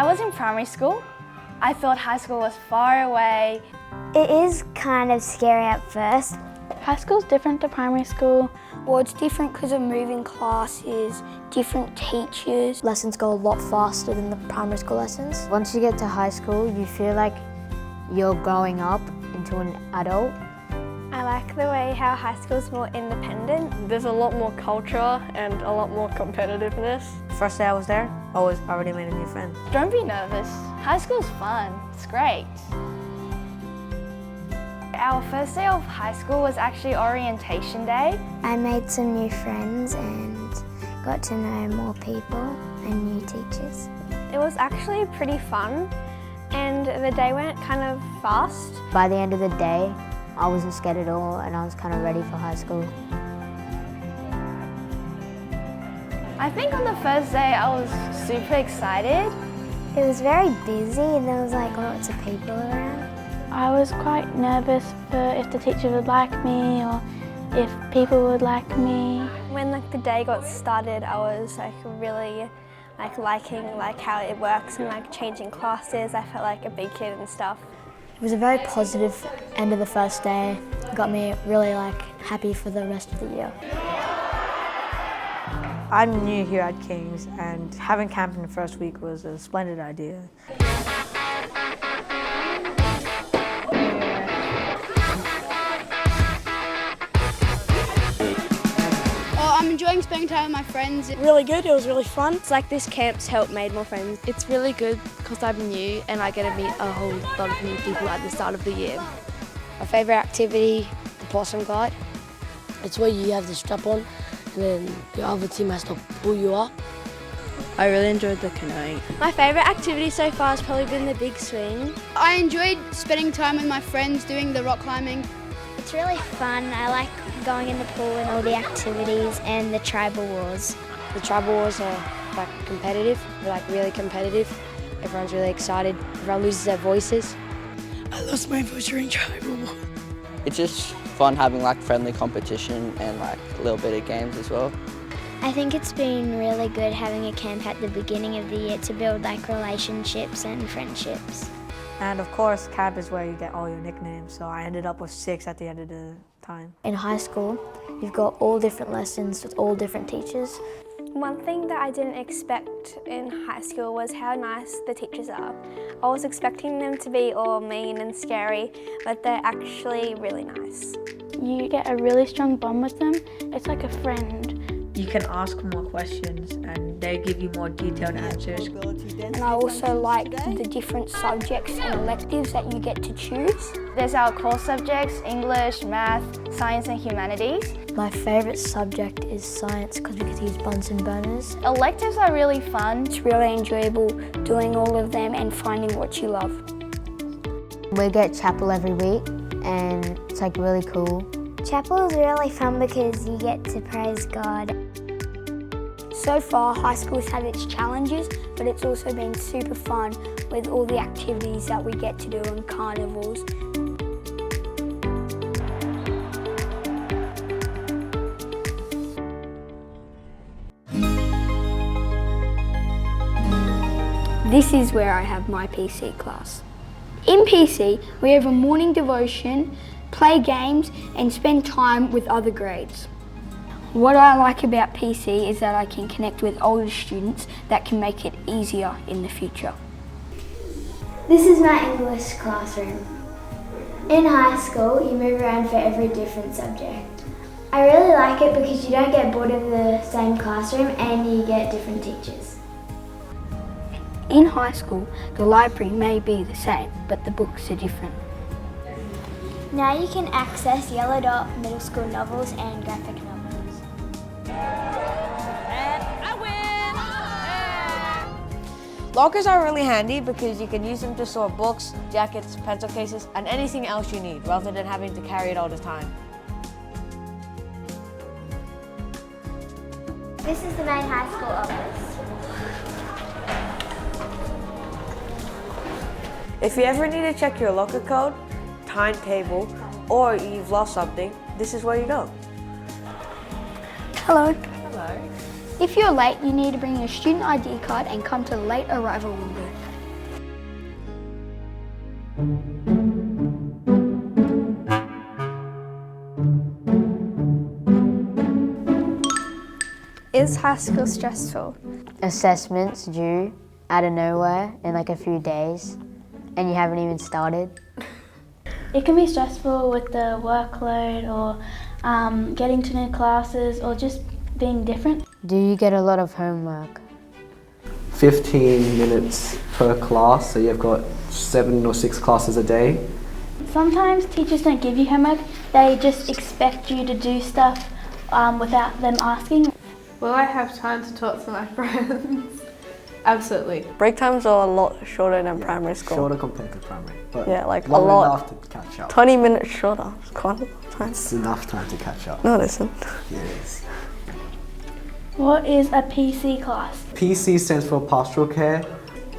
I was in primary school. I thought high school was far away. It is kind of scary at first. High school's different to primary school. Well, it's different because of moving classes, different teachers. Lessons go a lot faster than the primary school lessons. Once you get to high school, you feel like you're growing up into an adult. I like the way how high school's more independent. There's a lot more culture and a lot more competitiveness. First day I was there, I was already made a new friend. Don't be nervous. High school's fun. It's great. Our first day of high school was actually orientation day. I made some new friends and got to know more people and new teachers. It was actually pretty fun and the day went kind of fast. By the end of the day, I wasn't scared at all and I was kind of ready for high school. I think on the first day I was super excited. It was very busy and there was like lots of people around. I was quite nervous for if the teacher would like me or if people would like me. When the day got started, I was really liking how it works and changing classes. I felt like a big kid and stuff. It was a very positive end of the first day. It got me really happy for the rest of the year. I'm new here at King's and having camp in the first week was a splendid idea. I'm enjoying spending time with my friends. Really good, it was really fun. It's like this camp's helped made more friends. It's really good because I'm new and I get to meet a whole lot of new people at the start of the year. My favourite activity, the possum guide. It's where you have the strap on and then your other team has to pull you up. I really enjoyed the canoeing. My favourite activity so far has probably been the big swing. I enjoyed spending time with my friends doing the rock climbing. It's really fun. I like going in the pool and all the activities and the tribal wars. The tribal wars are competitive, they're really competitive. Everyone's really excited, everyone loses their voices. I lost my voice during tribal war. It's just fun having friendly competition and a little bit of games as well. I think it's been really good having a camp at the beginning of the year to build relationships and friendships. And of course, camp is where you get all your nicknames, so I ended up with 6 at the end of the time. In high school, you've got all different lessons with all different teachers. One thing that I didn't expect in high school was how nice the teachers are. I was expecting them to be all mean and scary, but they're actually really nice. You get a really strong bond with them. It's like a friend. You can ask more questions and they give you more detailed answers. And I also like the different subjects and electives that you get to choose. There's our core subjects, English, Math, Science and Humanities. My favourite subject is science because we get to use Bunsen burners. Electives are really fun. It's really enjoyable doing all of them and finding what you love. We get chapel every week and it's really cool. Chapel is really fun because you get to praise God. So far, high school's had its challenges, but it's also been super fun with all the activities that we get to do and carnivals. This is where I have my PC class. In PC, we have a morning devotion, play games and spend time with other grades. What I like about PC is that I can connect with older students that can make it easier in the future. This is my English classroom. In high school, you move around for every different subject. I really like it because you don't get bored in the same classroom and you get different teachers. In high school, the library may be the same, but the books are different. Now you can access Yellow Dot middle school novels and graphic novels. Lockers are really handy because you can use them to store books, jackets, pencil cases, and anything else you need rather than having to carry it all the time. This is the main high school office. If you ever need to check your locker code, timetable, or you've lost something, this is where you go. Hello. Hello. If you're late, you need to bring your student ID card and come to the late arrival window. Is high school stressful? Assessments due out of nowhere in like a few days and you haven't even started. It can be stressful with the workload or getting to new classes or just being different. Do you get a lot of homework? 15 minutes per class, so you've got 7 or 6 classes a day. Sometimes teachers don't give you homework, they just expect you to do stuff without them asking. Will I have time to talk to my friends? Absolutely. Break times are a lot shorter than primary school. Shorter compared to primary, but yeah, like a long lot. enough to catch up. 20 minutes shorter. It's quite a lot of time. It's enough time to catch up. No, it isn't. Yeah, it is. What is a PC class? PC stands for Pastoral Care.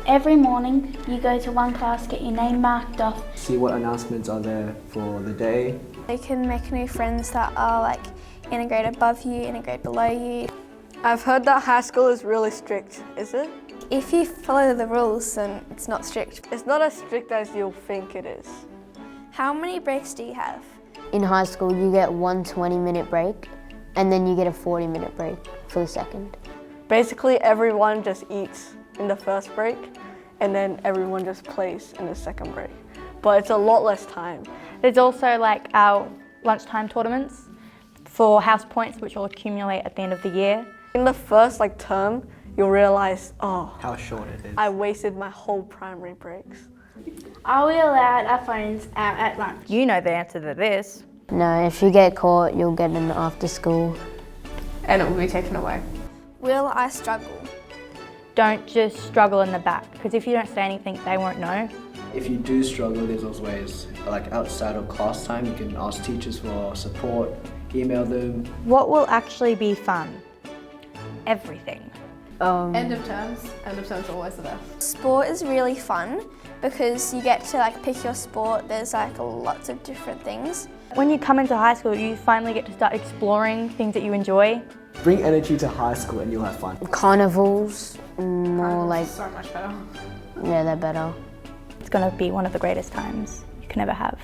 Every morning you go to one class, get your name marked off. See what announcements are there for the day. You can make new friends that are like in a grade above you, in a grade below you. I've heard that high school is really strict, is it? If you follow the rules, then it's not strict. It's not as strict as you'll think it is. How many breaks do you have? In high school you get one 20-minute break and then you get a 40-minute break for the second. Basically, everyone just eats in the first break and then everyone just plays in the second break. But it's a lot less time. There's also like our lunchtime tournaments for house points, which will accumulate at the end of the year. In the first term, you'll realise, oh, how short it is. I wasted my whole primary breaks. Are we allowed our phones out at lunch? You know the answer to this. No, if you get caught, you'll get an after school. And it will be taken away. Will I struggle? Don't just struggle in the back, because if you don't say anything, they won't know. If you do struggle, there's those ways, like outside of class time, you can ask teachers for support, email them. What will actually be fun? Everything. End of terms always the best. Sport is really fun because you get to pick your sport. There's lots of different things. When you come into high school, you finally get to start exploring things that you enjoy. Bring energy to high school and you'll have fun. Carnivals, more like... So much better. Yeah, they're better. It's going to be one of the greatest times you can ever have.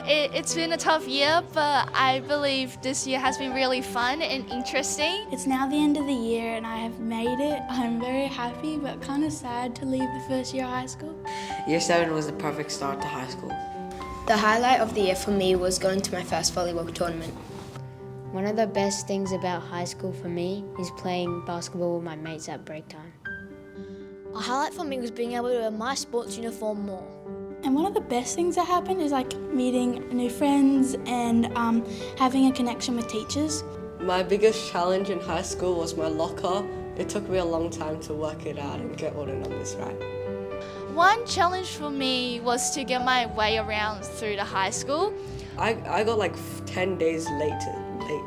It's been a tough year, but I believe this year has been really fun and interesting. It's now the end of the year and I have made it. I'm very happy but kind of sad to leave the first year of high school. Year 7 was the perfect start to high school. The highlight of the year for me was going to my first volleyball tournament. One of the best things about high school for me is playing basketball with my mates at break time. A highlight for me was being able to wear my sports uniform more. And one of the best things that happened is meeting new friends and having a connection with teachers. My biggest challenge in high school was my locker. It took me a long time to work it out and get all the numbers right. One challenge for me was to get my way around through the high school. I got 10 days late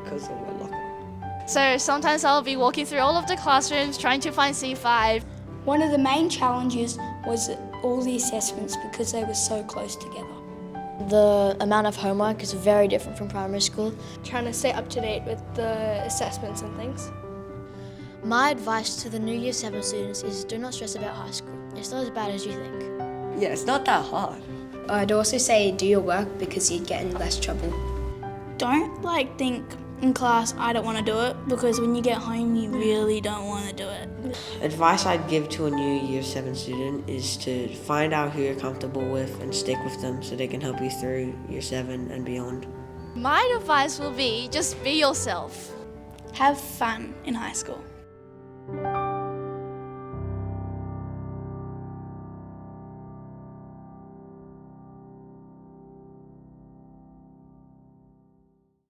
because of my locker. So sometimes I'll be walking through all of the classrooms trying to find C5. One of the main challenges was all the assessments because they were so close together. The amount of homework is very different from primary school. Trying to stay up to date with the assessments and things. My advice to the new Year 7 students is do not stress about high school. It's not as bad as you think. Yeah, it's not that hard. I'd also say do your work because you'd get in less trouble. Don't think in class, I don't want to do it, because when you get home, you really don't want to do it. Advice I'd give to a new Year 7 student is to find out who you're comfortable with and stick with them so they can help you through Year 7 and beyond. My advice will be just be yourself. Have fun in high school.